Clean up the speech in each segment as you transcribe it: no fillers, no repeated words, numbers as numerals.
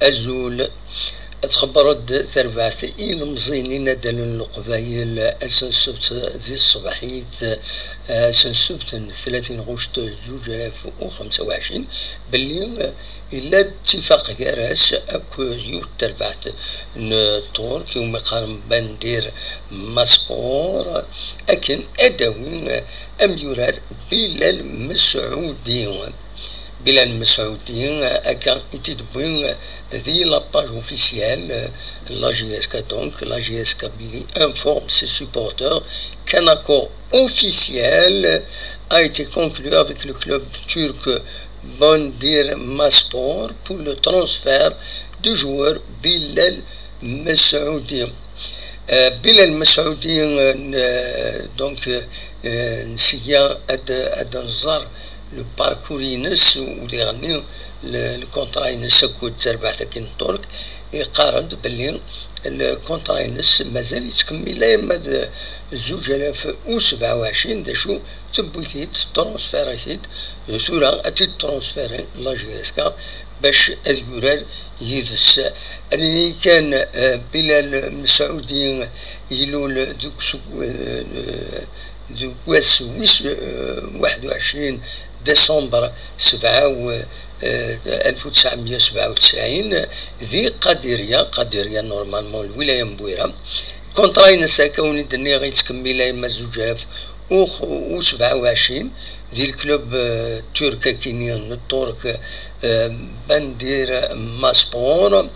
أزول تخبرت ثربعت مزينين دل القبايل أسن السبت ذي الصباحيت أسن السبت 30 غشت 2025 باللي إلا اتفاق راس أكو يوت تربعت نطور كيوم قارن بندير ماسبور أكن أدوين أم يراد بلال مسعودين بلال مسعودين أكان يتدبون ذي لاباج اوفيسيال لا جي اس كا دونك لا جي اس كا بيلي informe ses supporters qu'un accord officiel a été conclu avec le club turc Bandir Maspor pour le transfert du joueur Bilal Messoudi. Bilal Messoudi donc نسيا أدنزار le parcours ينس وديغني الكونترا ينس كود تربحت كين ترك يقارن باللي الكونترا ينس مازال يتكمل لا يما 2027 دا شو تبويتيت ترونسفيريتيت ثورا اتي ترونسفيري لا جي اس كا باش اليورال يدس اللي كان بلال مسعودي يلول دوك واس 21 ديسمبر 1997 ذي قادرية نورمالمون الولاية مبويرة كونترا ينسى كوني دني غيتكمل يما 2027 ذي الكلوب التركي كينيان الترك بندير ماسبور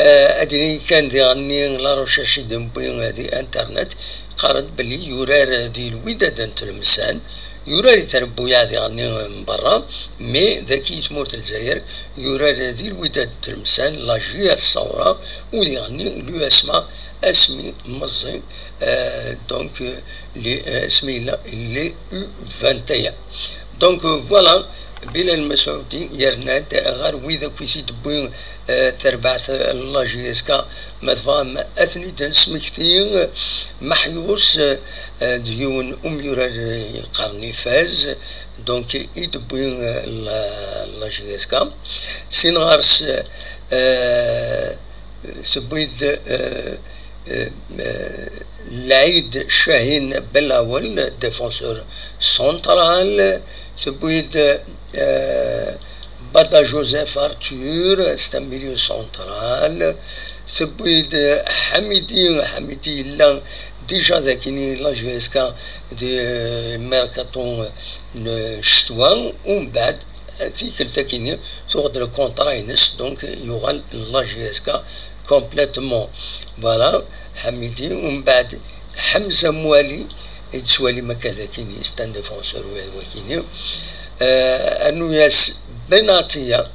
ادني كان ذي غني لا روشاشي دمبوين هذه انترنت قالت بلي يورار ذي الوداد تلمسان يوراري تربويا ذي غني من برا مي ذاك يتمور الجزائر يوراري ذي الوداد تلمسان لا جي الصورة وذي غني لو اسمي مزي دونك لي اسمي لي U 21 دونك فوالا بلال مسعودي يرناد غير ويذا كويسي دبوين تربعت لا جي اس كا مدفام اثني دنسمكتين محيوس ديون يورار قرني فاز دونك يدبوين لا جي اس كا سينغارس تبويد العيد شاهين بلاول ديفونسور سنترال تبويد بدا جوزيف ارتور ستا ميليو سنترال تبويد حميدي لا ديجا ذاكيني لا جي اس كا دي ميركاتون الشتوى ومن بعد في كلتا كيني تاخد الكونترا ينس دونك يغال لا جي اس كا كومبليتمون فوالا حميدي ومن بعد حمزة موالي يتسوالي مكذا كيني ستان ديفونسور وكيني انو ياس بناتية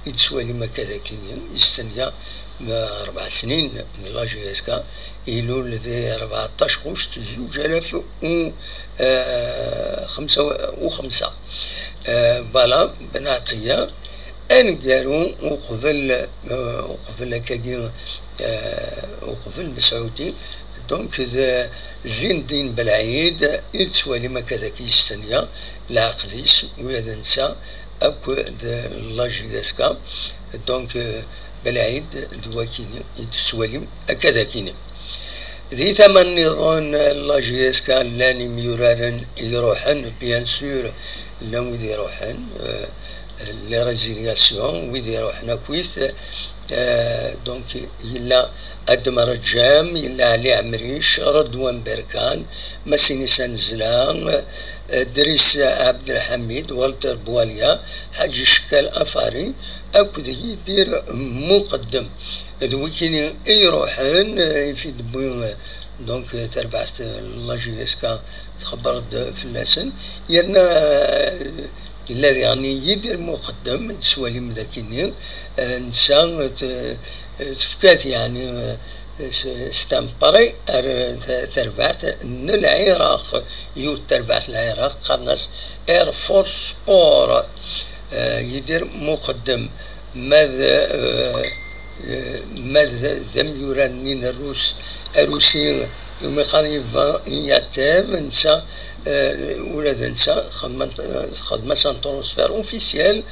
يتسوالي مكذا كيني يستنيا 4 سنين من لا جي اس كا يلو لذي 14 غشت 2005 فوالا بناتية انقالوا وقبل كاكي وقبل مسعودي دونك زين الدين بالعيد يتسوالي ما كذا كيستنيا العقديس وهذا نسى اكو لا جي اس كا دونك بالعيد دواكيني يتسوالي هكذا كيني ذي ثمن نظام لا جي اس كا لاني ميورارن يروحن بيان سور لو يروحن لي ريزيلياسيون ويدي روحنا كويت دونك يلا ادمر الجام يلا علي عمريش رضوان بركان مسيني سنزلان دريس عبد الحميد والتر بواليا حاج شكال افاري اكد يدير مقدم ذوكيني يروحن في دبوين دونك تربعت لا جي اس كا تخبرت في اللسن يرنا الذي يعني يدير مقدم تسوالي مذاكيني نسان تفكات يعني ستامبري تربعت العراق تربعت العراق قرناس اير فورس سبور يدير مقدم ماذا ذم يران من الروسيين يوم قريبا يعتاب نسا ولاد نسا خدمة سان ترونسفير اوفيسيال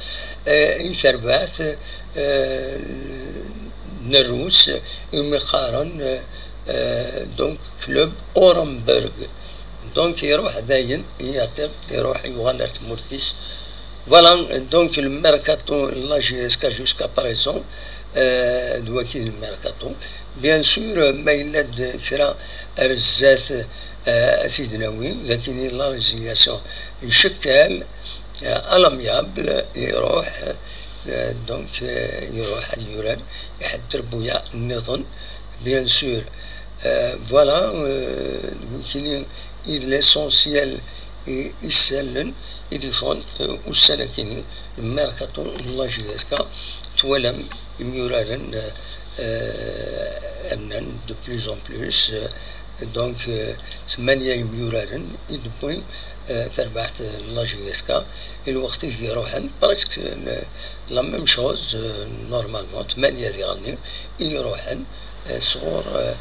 يتربعت نروس يوم قارن دونك كلوب اورنبرغ دونك يروح داين يعتاب يروح يغالر تمورتيس فوالا دونك الميركاتو لا جي اس كا جوسكا بريزون دواكي الميركاتو بيان سور ما يلاد كرا رزات سيدنا وين لكن لا ريزياسيون يشكل الاميابل يروح دونك يروح اليوران يحضر بويا النظن بيان سور فوالا كاين ليسونسيال يسالن يديفون والسنكيني الميركاتو لا جي اس كا تولم يميورارن أنن دو بلوز أن بلوز دونك ثمانية يميورارن يدبوين تربحت لا جي اس كا الوقت يروحن برسك لا ميم شوز نورمالمون ثمانية يغني يروحن صغور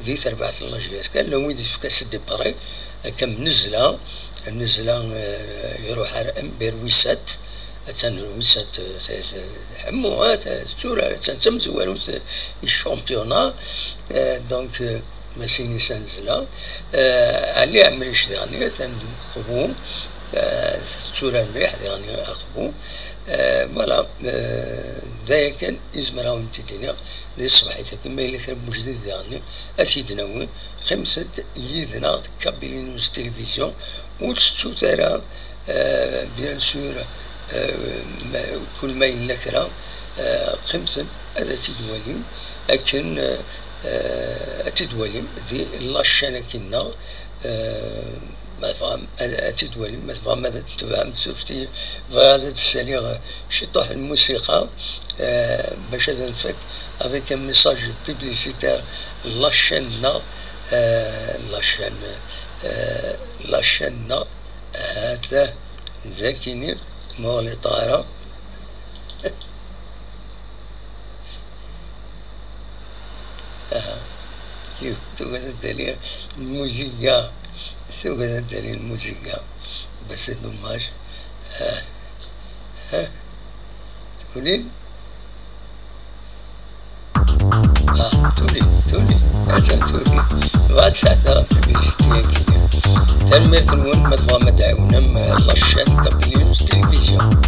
دي تربحت لا جي اس كا لو ويد في كاس ديباري كم نزلة يروح امبير ويسات أتان الوسات حموها تسورة تنسم زوالوت الشامبيونا دونك مسيني سنزلا علي عمريش يعني تنخبو تسورة مليح يعني أخبو فوالا دايا كان إزمراون تدينا دي صباحيتا كما إلا كان بوجديد يعني أسيدنا وين خمسة يدنا كابينوس تلفزيون وتستو ترى بيان سور كل ما ينكرا خمسة هذا تدوليم لكن تدوليم دي لاشانا كنا ما فهم تدوليم ما فهم ماذا تفهم سوفتي فهذا السليغ شطح الموسيقى باش هذا نفك avec un message publicitaire لاشانا لاشانا هذا ذاكيني مولي طائرة تو هذا الدليل الموسيقى تو هذا الدليل الموسيقى بس دوماج تولين تولي أجل تولي بعد ساعة ربي بيجتيا كده تنمية الون مدفوع مدعونا لاشان كابينوس تلفزيون